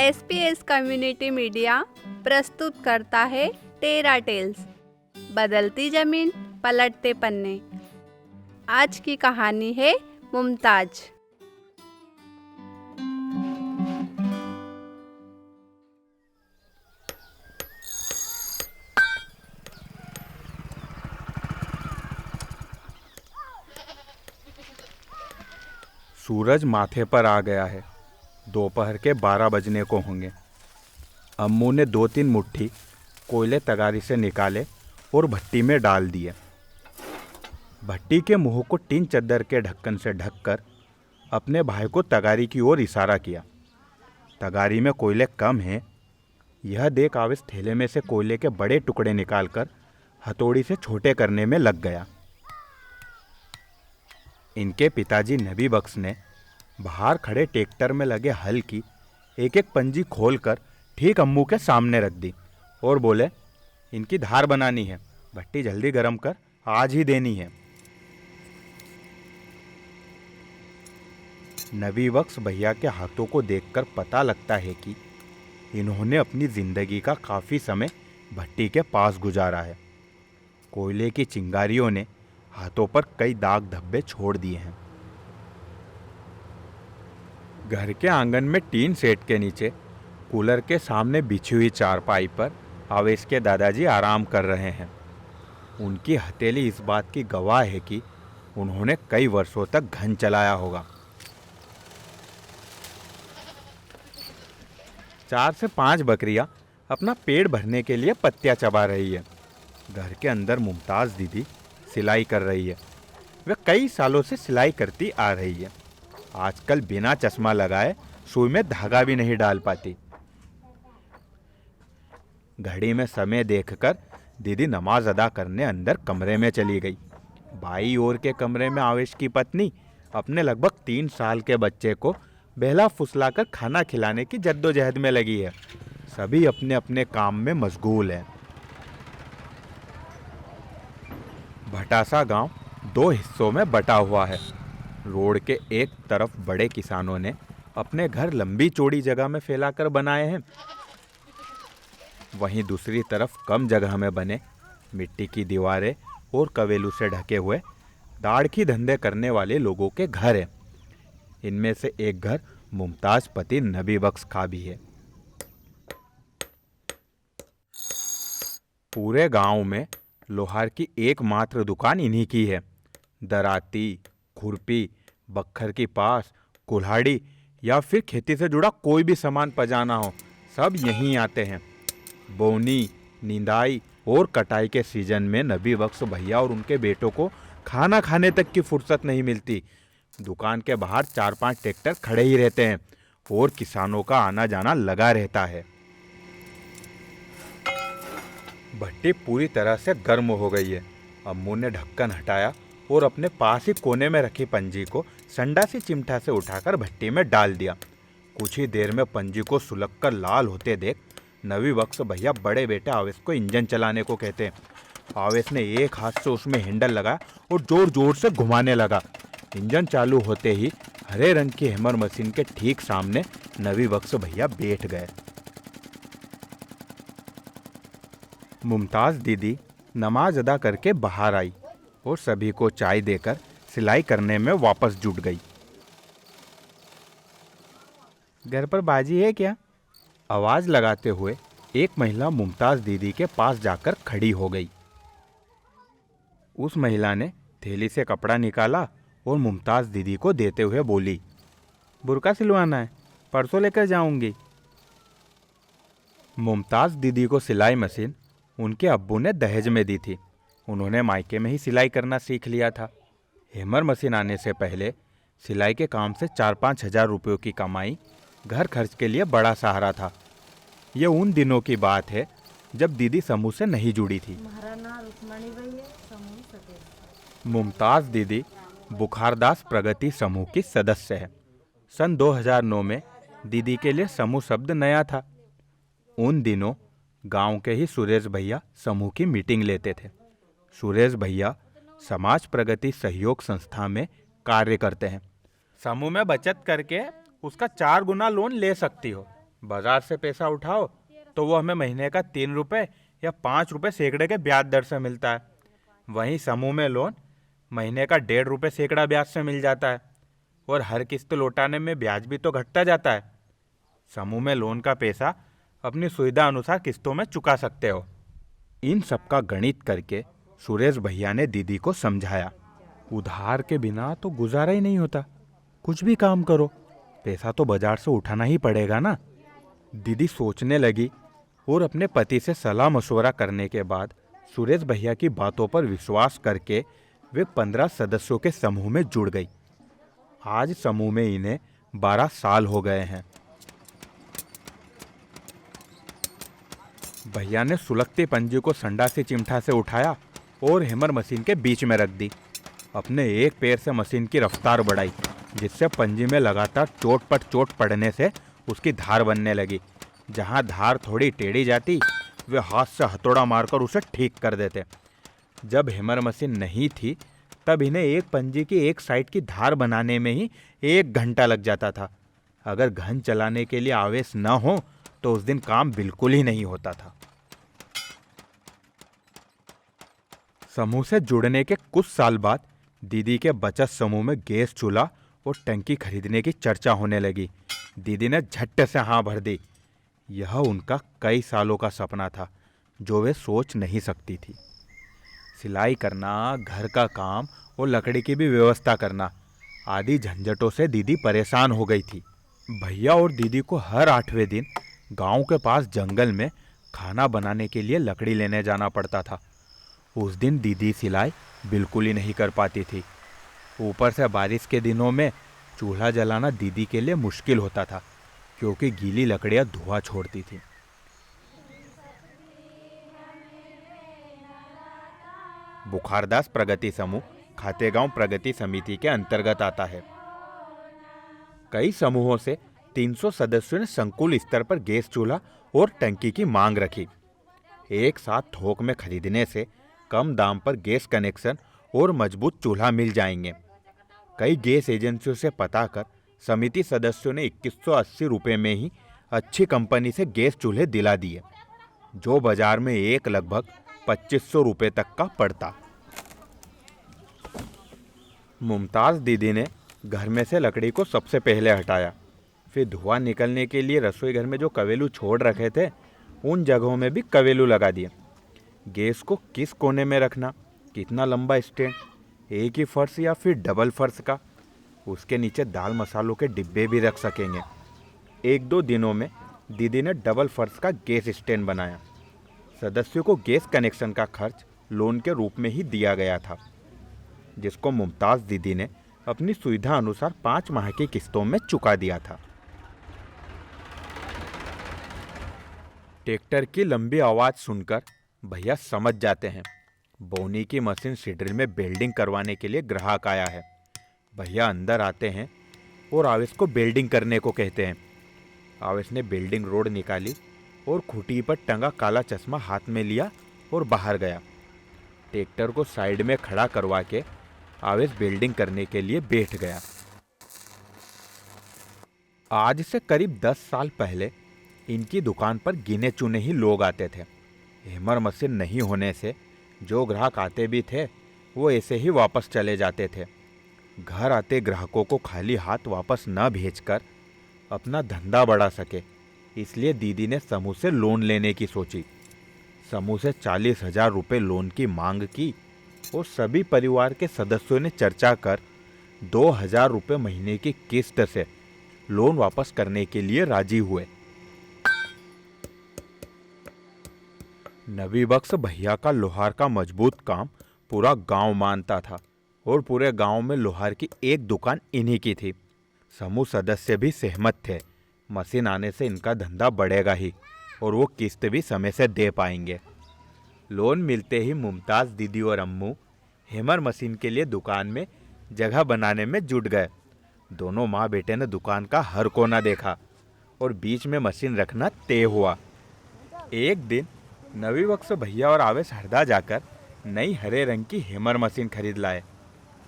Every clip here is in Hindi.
एसपीएस कम्युनिटी मीडिया प्रस्तुत करता है टेरा टेल्स, बदलती जमीन पलटते पन्ने। आज की कहानी है मुमताज। सूरज माथे पर आ गया है। दोपहर के 12 बजने को होंगे। अम्मू ने 2-3 मुट्ठी कोयले तगारी से निकाले और भट्टी में डाल दिए। भट्टी के मुंह को टीन चद्दर के ढक्कन से ढककर अपने भाई को तगारी की ओर इशारा किया। तगारी में कोयले कम हैं। यह देख आवेश थैले में से कोयले के बड़े टुकड़े निकालकर हथौड़ी से छोटे करने में लग गया। इनके पिताजी नबी बख्श ने बाहर खड़े ट्रैक्टर में लगे हल की एक एक पंजी खोलकर ठीक अम्मू के सामने रख दी और बोले, इनकी धार बनानी है, भट्टी जल्दी गर्म कर, आज ही देनी है। नबी बख्श भैया के हाथों को देखकर पता लगता है कि इन्होंने अपनी जिंदगी का काफी समय भट्टी के पास गुजारा है। कोयले की चिंगारियों ने हाथों पर कई दाग धब्बे छोड़ दिए हैं। घर के आंगन में टीन सेट के नीचे कूलर के सामने बिछी हुई चारपाई पर आवेश के दादाजी आराम कर रहे हैं। उनकी हथेली इस बात की गवाह है कि उन्होंने कई वर्षों तक घन चलाया होगा। 4 से 5 बकरियां अपना पेट भरने के लिए पत्तियां चबा रही है। घर के अंदर मुमताज दीदी सिलाई कर रही है। वह कई सालों से सिलाई करती आ रही है। आजकल बिना चश्मा लगाए सुई में धागा भी नहीं डाल पाती। घड़ी में समय देखकर दीदी नमाज अदा करने अंदर कमरे में चली गई। बाई ओर के कमरे में आवेश की पत्नी अपने लगभग 3 साल के बच्चे को बहला फुसलाकर खाना खिलाने की जद्दोजहद में लगी है। सभी अपने अपने काम में मशगूल हैं। भटासा गांव 2 हिस्सों में बटा हुआ है। रोड के एक तरफ बड़े किसानों ने अपने घर लंबी चौड़ी जगह में फैलाकर बनाए हैं। वहीं दूसरी तरफ कम जगह में बने मिट्टी की दीवारें और कवेलू से ढके हुए दाढ़ की धंधे करने वाले लोगों के घर हैं। इनमें से एक घर मुमताज पति नबी बख्श का भी है। पूरे गांव में लोहार की एकमात्र दुकान इन्हीं की है। दराती, खुरपी, बक्खर की पास, कुल्हाड़ी या फिर खेती से जुड़ा कोई भी सामान पजाना हो, सब यहीं आते हैं। बोनी, निंदाई और कटाई के सीजन में नबी बख्श भैया और उनके बेटों को खाना खाने तक की फुर्सत नहीं मिलती। दुकान के बाहर 4-5 ट्रैक्टर खड़े ही रहते हैं और किसानों का आना जाना लगा रहता है। भट्टी पूरी तरह से गर्म हो गई है। अम्मू ने ढक्कन हटाया और अपने पास ही कोने में रखी पंजी को संडासी चिमटा से उठाकर भट्टी में डाल दिया। कुछ ही देर में पंजी को सुलगकर लाल होते देख नबी बख्श भैया बड़े बेटे आवेश को इंजन चलाने को कहते हैं। आवेश ने एक हाथ से उसमें हैंडल लगाया और जोर जोर से घुमाने लगा। इंजन चालू होते ही हरे रंग की हैमर मशीन के ठीक सामने नबी बख्श भैया बैठ गए। मुमताज दीदी नमाज अदा करके बाहर आई और सभी को चाय देकर सिलाई करने में वापस जुट गई। घर पर बाजी है क्या? आवाज लगाते हुए एक महिला मुमताज दीदी के पास जाकर खड़ी हो गई। उस महिला ने थैली से कपड़ा निकाला और मुमताज दीदी को देते हुए बोली, बुर्का सिलवाना है, परसों लेकर जाऊंगी। मुमताज दीदी को सिलाई मशीन उनके अब्बू ने दहेज में दी थी। उन्होंने मायके में ही सिलाई करना सीख लिया था। हैमर मशीन आने से पहले सिलाई के काम से 4-5 हज़ार रुपयों की कमाई घर खर्च के लिए बड़ा सहारा था। ये उन दिनों की बात है जब दीदी समूह से नहीं जुड़ी थी। मुमताज दीदी बुखारदास प्रगति समूह की सदस्य है। सन 2009 में दीदी के लिए समूह शब्द नया था। उन दिनों गांव के ही सुरेश भैया समूह की मीटिंग लेते थे। सुरेश भैया समाज प्रगति सहयोग संस्था में कार्य करते हैं। समूह में बचत करके उसका 4 गुना लोन ले सकती हो। बाजार से पैसा उठाओ तो वो हमें महीने का 3 रुपए या 5 रुपए सैकड़े के ब्याज दर से मिलता है। वहीं समूह में लोन महीने का 1.5 रुपए सैकड़ा ब्याज से मिल जाता है, और हर किस्त लौटाने में ब्याज भी तो घटता जाता है। समूह में लोन का पैसा अपनी सुविधा अनुसार किस्तों में चुका सकते हो। इन सब का गणित करके सुरेश भैया ने दीदी को समझाया, उधार के बिना तो गुजारा ही नहीं होता, कुछ भी काम करो पैसा तो बाजार से उठाना ही पड़ेगा ना। दीदी सोचने लगी और अपने पति से सलाह मशवरा करने के बाद सुरेश भैया की बातों पर विश्वास करके वे 15 सदस्यों के समूह में जुड़ गई। आज समूह में इन्हें 12 साल हो गए हैं। भैया ने सुलगती पंजी को संडासी चिमटा से उठाया और हैमर मशीन के बीच में रख दी। अपने एक पैर से मशीन की रफ्तार बढ़ाई, जिससे पंजी में लगातार चोट पर चोट पड़ने से उसकी धार बनने लगी। जहां धार थोड़ी टेढ़ी जाती, वे हाथ से हथौड़ा मारकर उसे ठीक कर देते। जब हैमर मशीन नहीं थी, तब इन्हें एक पंजी की एक साइड की धार बनाने में ही 1 घंटा लग जाता था। अगर घन चलाने के लिए आवेश न हो तो उस दिन काम बिल्कुल ही नहीं होता था। समूह से जुड़ने के कुछ साल बाद दीदी के बचत समूह में गैस चूल्हा और टंकी खरीदने की चर्चा होने लगी। दीदी ने झट से हाँ भर दी। यह उनका कई सालों का सपना था, जो वे सोच नहीं सकती थी। सिलाई करना, घर का काम और लकड़ी की भी व्यवस्था करना आदि झंझटों से दीदी परेशान हो गई थी। भैया और दीदी को हर 8वें दिन गांव के पास जंगल में खाना बनाने के लिए लकड़ी लेने जाना पड़ता था। उस दिन दीदी सिलाई बिल्कुल ही नहीं कर पाती थी। ऊपर से बारिश के दिनों में चूल्हा जलाना दीदी के लिए मुश्किल होता था, क्योंकि गीली लकड़ियां धुआं छोड़ती थी। बुखारदास प्रगति समूह खातेगांव प्रगति समिति के अंतर्गत आता है। कई समूहों से 300 सदस्यों ने संकुल स्तर पर गैस चूल्हा और टंकी की मांग रखी। एक साथ थोक में खरीदने से कम दाम पर गैस कनेक्शन और मजबूत चूल्हा मिल जाएंगे। कई गैस एजेंसियों से पता कर समिति सदस्यों ने 2180 रुपये में ही अच्छी कंपनी से गैस चूल्हे दिला दिए, जो बाजार में एक लगभग 2500 रुपये तक का पड़ता। मुमताज दीदी ने घर में से लकड़ी को सबसे पहले हटाया। फिर धुआं निकलने के लिए रसोई घर में जो कवेलू छोड़ रखे थे, उन जगहों में भी कवेलू लगा दिए। गैस को किस कोने में रखना, कितना लंबा स्टैंड, एक ही फर्श या फिर डबल फर्श का, उसके नीचे दाल मसालों के डिब्बे भी रख सकेंगे। 1-2 दिनों में दीदी ने डबल फर्श का गैस स्टैंड बनाया। सदस्यों को गैस कनेक्शन का खर्च लोन के रूप में ही दिया गया था, जिसको मुमताज दीदी ने अपनी सुविधा अनुसार 5 माह की किस्तों में चुका दिया था। ट्रैक्टर की लंबी आवाज सुनकर भैया समझ जाते हैं, बोनी की मशीन सीड्रिल में बेल्डिंग करवाने के लिए ग्राहक आया है। भैया अंदर आते हैं और आवेश को बेल्डिंग करने को कहते हैं। आवेश ने बेल्डिंग रोड निकाली और खूंटी पर टंगा काला चश्मा हाथ में लिया और बाहर गया। ट्रैक्टर को साइड में खड़ा करवा के आवेश बेल्डिंग करने के लिए बैठ गया। आज से करीब 10 साल पहले इनकी दुकान पर गिने चुने ही लोग आते थे। हैमर मशीन नहीं होने से जो ग्राहक आते भी थे, वो ऐसे ही वापस चले जाते थे। घर आते ग्राहकों को खाली हाथ वापस न भेजकर अपना धंधा बढ़ा सके, इसलिए दीदी ने समूह से लोन लेने की सोची। समूह से 40,000 रुपये लोन की मांग की और सभी परिवार के सदस्यों ने चर्चा कर 2,000 रुपये महीने की किस्त से लोन वापस करने के लिए राजी हुए। नबी बख्श भैया का लोहार का मजबूत काम पूरा गांव मानता था और पूरे गांव में लोहार की एक दुकान इन्हीं की थी। समूह सदस्य भी सहमत थे, मशीन आने से इनका धंधा बढ़ेगा ही और वो किस्त भी समय से दे पाएंगे। लोन मिलते ही मुमताज दीदी और अम्मू हैमर मशीन के लिए दुकान में जगह बनाने में जुट गए। दोनों माँ बेटे ने दुकान का हर कोना देखा और बीच में मशीन रखना तय हुआ। एक दिन नबी बख्श भैया और आवेश हरदा जाकर नई हरे रंग की हैमर मशीन खरीद लाए।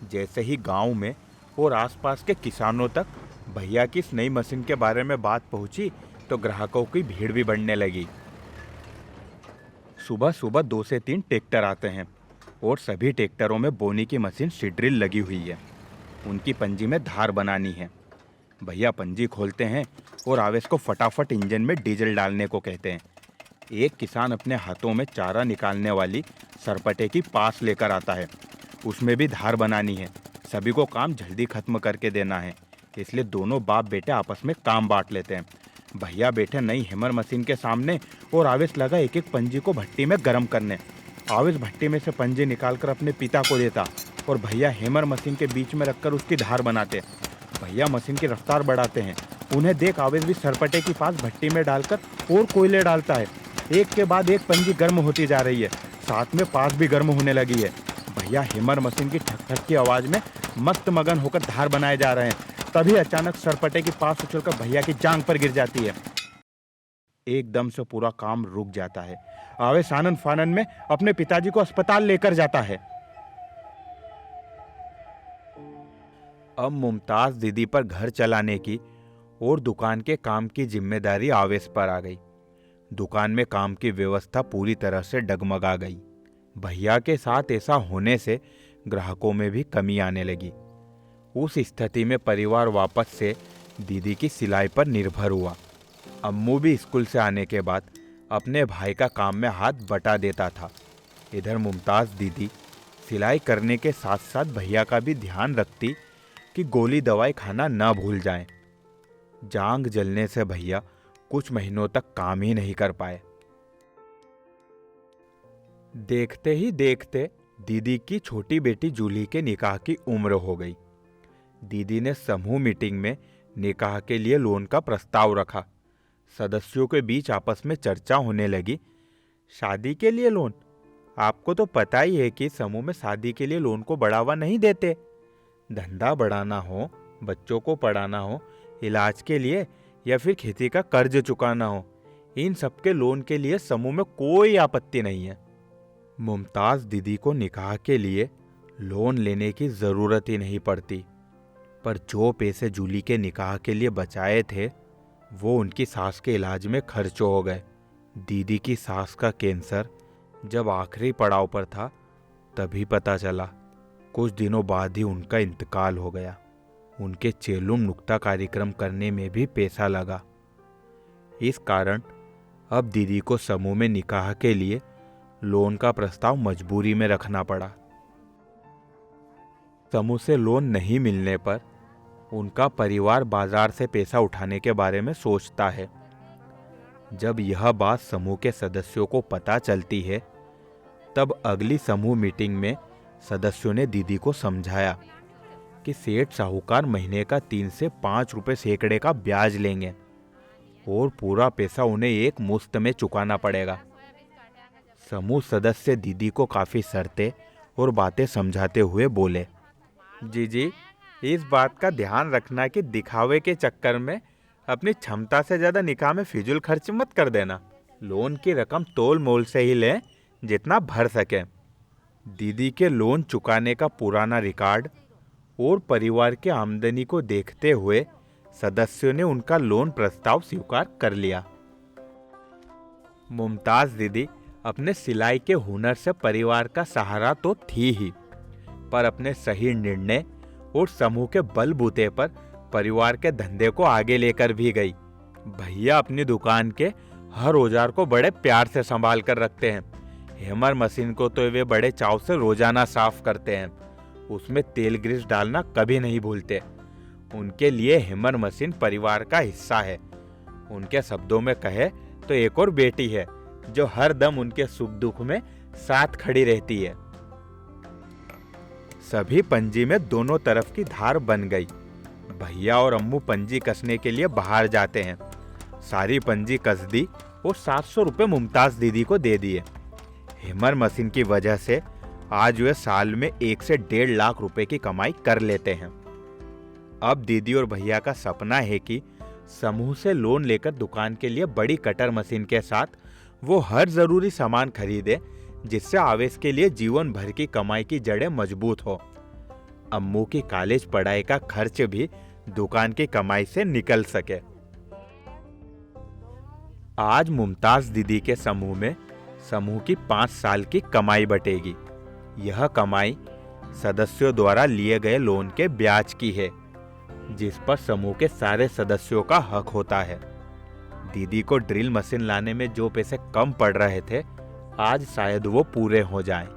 जैसे ही गांव में और आसपास के किसानों तक भैया की इस नई मशीन के बारे में बात पहुंची, तो ग्राहकों की भीड़ भी बढ़ने लगी। सुबह सुबह 2 से 3 ट्रैक्टर आते हैं और सभी ट्रैक्टरों में बोनी की मशीन सीड्रिल लगी हुई है। उनकी पंजी में धार बनानी है। भैया पंजी खोलते हैं और आवेश को फटाफट इंजन में डीजल डालने को कहते हैं। एक किसान अपने हाथों में चारा निकालने वाली सरपटे की पास लेकर आता है। उसमें भी धार बनानी है। सभी को काम जल्दी खत्म करके देना है, इसलिए दोनों बाप बेटे आपस में काम बांट लेते हैं। भैया बैठे नई हैमर मशीन के सामने और आवेश लगा एक एक पंजी को भट्टी में गर्म करने। आवेश भट्टी में से पंजी निकालकर अपने पिता को देता और भैया हैमर मशीन के बीच में रखकर उसकी धार बनाते। भैया मशीन की रफ्तार बढ़ाते हैं। उन्हें देख आवेश भी सरपटे की पास भट्टी में डालकर और कोयले डालता है। एक के बाद एक पंजी गर्म होती जा रही है, साथ में पास भी गर्म होने लगी है। भैया हैमर मशीन की ठक ठक की आवाज़ में मस्त मगन होकर धार बनाए जा रहे हैं। तभी अचानक सरपटे की पास उछलकर भैया की जांग पर गिर जाती है। एकदम से पूरा काम रुक जाता है। आवेश आनंद फानन में अपने पिताजी को अस्पताल लेकर जाता है। अब मुमताज दीदी पर घर चलाने की और दुकान के काम की जिम्मेदारी आवेश पर आ गई। दुकान में काम की व्यवस्था पूरी तरह से डगमगा गई। भैया के साथ ऐसा होने से ग्राहकों में भी कमी आने लगी। उस स्थिति में परिवार वापस से दीदी की सिलाई पर निर्भर हुआ। अम्मू भी स्कूल से आने के बाद अपने भाई का काम में हाथ बटा देता था। इधर मुमताज दीदी सिलाई करने के साथ साथ भैया का भी ध्यान रखती कि गोली दवाई खाना ना भूल जाएं। जांग जलने से भैया कुछ महीनों तक काम ही नहीं कर पाए। देखते ही देखते दीदी की छोटी बेटी जूली के निकाह की उम्र हो गई। दीदी ने समूह मीटिंग में निकाह के लिए लोन का प्रस्ताव रखा। सदस्यों के बीच आपस में चर्चा होने लगी। शादी के लिए लोन? आपको तो पता ही है कि समूह में शादी के लिए लोन को बढ़ावा नहीं देते। धंधा बढ़ाना हो, बच्चों को पढ़ाना हो, इलाज के लिए या फिर खेती का कर्ज चुकाना हो, इन सबके लोन के लिए समूह में कोई आपत्ति नहीं है। मुमताज दीदी को निकाह के लिए लोन लेने की जरूरत ही नहीं पड़ती, पर जो पैसे जूली के निकाह के लिए बचाए थे वो उनकी सास के इलाज में खर्च हो गए। दीदी की सास का कैंसर जब आखिरी पड़ाव पर था तभी पता चला। कुछ दिनों बाद ही उनका इंतकाल हो गया। उनके चेलुम नुक्ता कार्यक्रम करने में भी पैसा लगा। इस कारण अब दीदी को समूह में निकाह के लिए लोन का प्रस्ताव मजबूरी में रखना पड़ा। समूह से लोन नहीं मिलने पर उनका परिवार बाजार से पैसा उठाने के बारे में सोचता है। जब यह बात समूह के सदस्यों को पता चलती है तब अगली समूह मीटिंग में सदस्यों ने दीदी को समझाया कि सेठ साहूकार महीने का 3 से 5 रुपए सैकड़े का ब्याज लेंगे और पूरा पैसा उन्हें एक मुश्त में चुकाना पड़ेगा। समूह सदस्य दीदी को काफी शर्तें और बातें समझाते हुए बोले, जी इस बात का ध्यान रखना कि दिखावे के चक्कर में अपनी क्षमता से ज्यादा निकाह में फिजूल खर्च मत कर देना। लोन की रकम तोल मोल से ही लें जितना भर सके। दीदी के लोन चुकाने का पुराना रिकॉर्ड और परिवार की आमदनी को देखते हुए सदस्यों ने उनका लोन प्रस्ताव स्वीकार कर लिया। मुमताज दीदी अपने सिलाई के हुनर से परिवार का सहारा तो थी ही, पर अपने सही निर्णय और समूह के बलबूते पर परिवार के धंधे को आगे लेकर भी गई। भैया अपनी दुकान के हर औजार को बड़े प्यार से संभाल कर रखते हैं। हैमर मशीन को तो वे बड़े चाव से रोजाना साफ करते हैं। उसमें तेल ग्रीस डालना कभी नहीं भूलते। उनके लिए हैमर मशीन परिवार का हिस्सा है। उनके शब्दों में कहे तो एक और बेटी है जो हर दम उनके सुख दुख में साथ खड़ी रहती है। सभी पंजी में दोनों तरफ की धार बन गई। भैया और अम्मू पंजी कसने के लिए बाहर जाते हैं। सारी पंजी कस दी और 700 रुपये मुमताज दीदी को दे दिए। हैमर मशीन की वजह से आज वे साल में 1 से 1.5 लाख रुपए की कमाई कर लेते हैं। अब दीदी और भैया का सपना है कि समूह से लोन लेकर दुकान के लिए बड़ी कटर मशीन के साथ वो हर जरूरी सामान खरीदे जिससे आवेश के लिए जीवन भर की कमाई की जड़ें मजबूत हो। अम्मू की कॉलेज पढ़ाई का खर्च भी दुकान की कमाई से निकल सके। आज मुमताज दीदी के समूह में समूह की 5 साल की कमाई बटेगी। यह कमाई सदस्यों द्वारा लिए गए लोन के ब्याज की है, जिस पर समूह के सारे सदस्यों का हक होता है। दीदी को ड्रिल मशीन लाने में जो पैसे कम पड़ रहे थे, आज शायद वो पूरे हो जाएं।